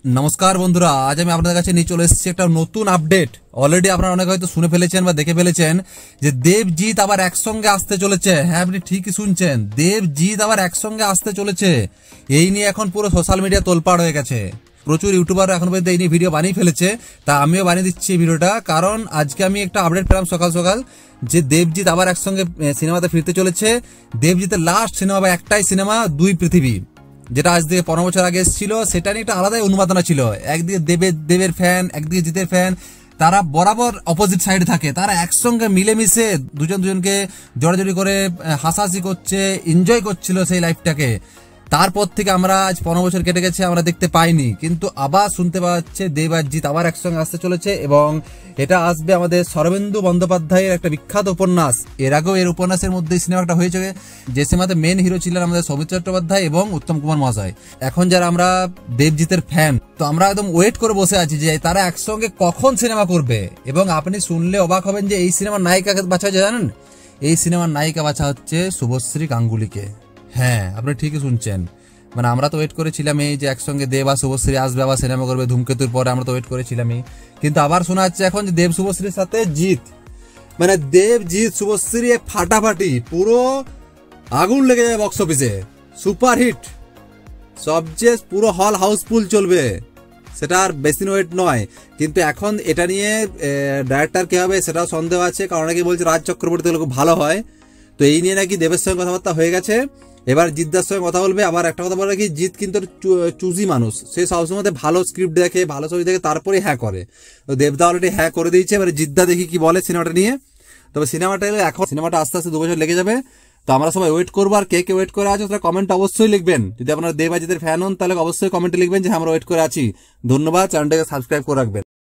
নমস্কার বন্ধুরা, আজ আমি আপনাদের কাছে নিয়ে চলে এসেছি একটা নতুন আপডেট। অলরেডি আপনারা অনেকে হয়তো শুনে ফেলেছেন বা দেখে ফেলেছেন যে দেবজিৎ আবার একসঙ্গে আসতে চলেছে। হ্যাঁ, আপনি ঠিকই শুনছেন, দেবজিৎ আবার একসঙ্গে আসতে চলেছে। এই নিয়ে এখন পুরো সোশ্যাল মিডিয়া তোলপাড় হয়ে গেছে। প্রচুর ইউটিউবার এখন পর্যন্ত এই নিয়ে ভিডিও বানিয়ে ফেলেছে, তা আমিও বানিয়ে দিচ্ছি এই ভিডিওটা। কারণ আজকে আমি একটা আপডেট পেলাম সকাল সকাল যে দেবজিৎ আবার একসঙ্গে সিনেমাতে ফিরতে চলেছে। দেবজিতের লাস্ট সিনেমা বা একটাই সিনেমা দুই পৃথিবী, যেটা আজ থেকে 15 বছর আগে এসেছিল, সেটা নিয়ে একটা আলাদাই উন্মাদনা ছিল। একদিকে দেবের ফ্যান, একদিকে জিতের ফ্যান, তারা বরাবর অপোজিট সাইডে থাকে। তারা একসঙ্গে মিলেমিশে দুজনকে জড়াজড়ি করে হাসাহাসি করছে, এনজয় করছিল সেই লাইফটাকে। তারপর থেকে আমরা আজ 15 বছর কেটে গেছে, আমরা দেখতে পাইনি, কিন্তু আবার শুনতে পাওয়া যাচ্ছে দেব আর জিৎ আবার একসঙ্গে আসতে চলেছে। এবং এটা আসবে আমাদের শরবেন্দু বন্দ্যোপাধ্যায়ের একটা বিখ্যাত উপন্যাস। এর আগেও এর উপন্যাসের মধ্যে সিনেমাটা হয়েছে, যে সিনেমাতে মেন হিরো ছিলেন আমাদের সৌমিত্র চট্টোপাধ্যায় এবং উত্তম কুমার মহাশয়। এখন যারা আমরা দেবজিতের ফ্যান, তো আমরা একদম ওয়েট করে বসে আছি যে তারা একসঙ্গে কখন সিনেমা করবে। এবং আপনি শুনলে অবাক হবেন যে এই সিনেমার নায়িকা বাছা হচ্ছে, জানেন? এই সিনেমার নায়িকা বাছা হচ্ছে শুভশ্রী গাঙ্গুলিকে। হ্যাঁ, আপনি ঠিকই শুনছেন। মানে আমরা তো ওয়েট করেছিলাম এই যে একসঙ্গে দেব আর শুভশ্রী আসবে, আবার সিনেমা করবে ধূমকেতুর পরে, আমরা তো ওয়েট করেছিলামই। কিন্তু আবার শোনা যাচ্ছে এখন যে দেব শুভশ্রীর সাথে জিৎ, মানে দেব জিৎ শুভশ্রী ফাটাফাটি, পুরো আগুন লেগে যাবে বক্স অফিসে, সুপারহিট, সবচেয়ে পুরো হল হাউসফুল চলবে। সেটা আর বেশি ওয়েট নয়। কিন্তু এখন এটা নিয়ে ডাইরেক্টর কে হবে সেটাও সন্দেহ আছে, কারণ অনেকে বলছে রাজ চক্রবর্তী খুব ভালো হয়। তো এই নিয়ে নাকি দেবের সঙ্গে কথাবার্তা হয়ে গেছে, এবার জিৎদার সঙ্গে কথা বলবে। আবার একটা কথা বলে কি, জিৎ কিন্তু চুজি মানুষ, সে সবসময় ভালো স্ক্রিপ্ট দেখে, ভালো ছবি দেখে, তারপরে হ্যাঁ করে। তো দেবদা অলরেডি হ্যাঁ করে দিয়েছে, এবার জিৎদা দেখি কি বলে সিনেমাটা নিয়ে। তবে সিনেমাটা এলে এখন সিনেমাটা আস্তে আস্তে 2 বছর লেগে যাবে। তো আমরা সবাই ওয়েট করবো। আর কে কে ওয়েট করে আছে তারা কমেন্ট অবশ্যই লিখবেন। যদি আপনারা দেব আর জিতের ফ্যান হন তাহলে অবশ্যই কমেন্টে লিখবেন যে আমরা ওয়েট করে আছি। ধন্যবাদ, চ্যানেলটাকে সাবস্ক্রাইব করে রাখবেন।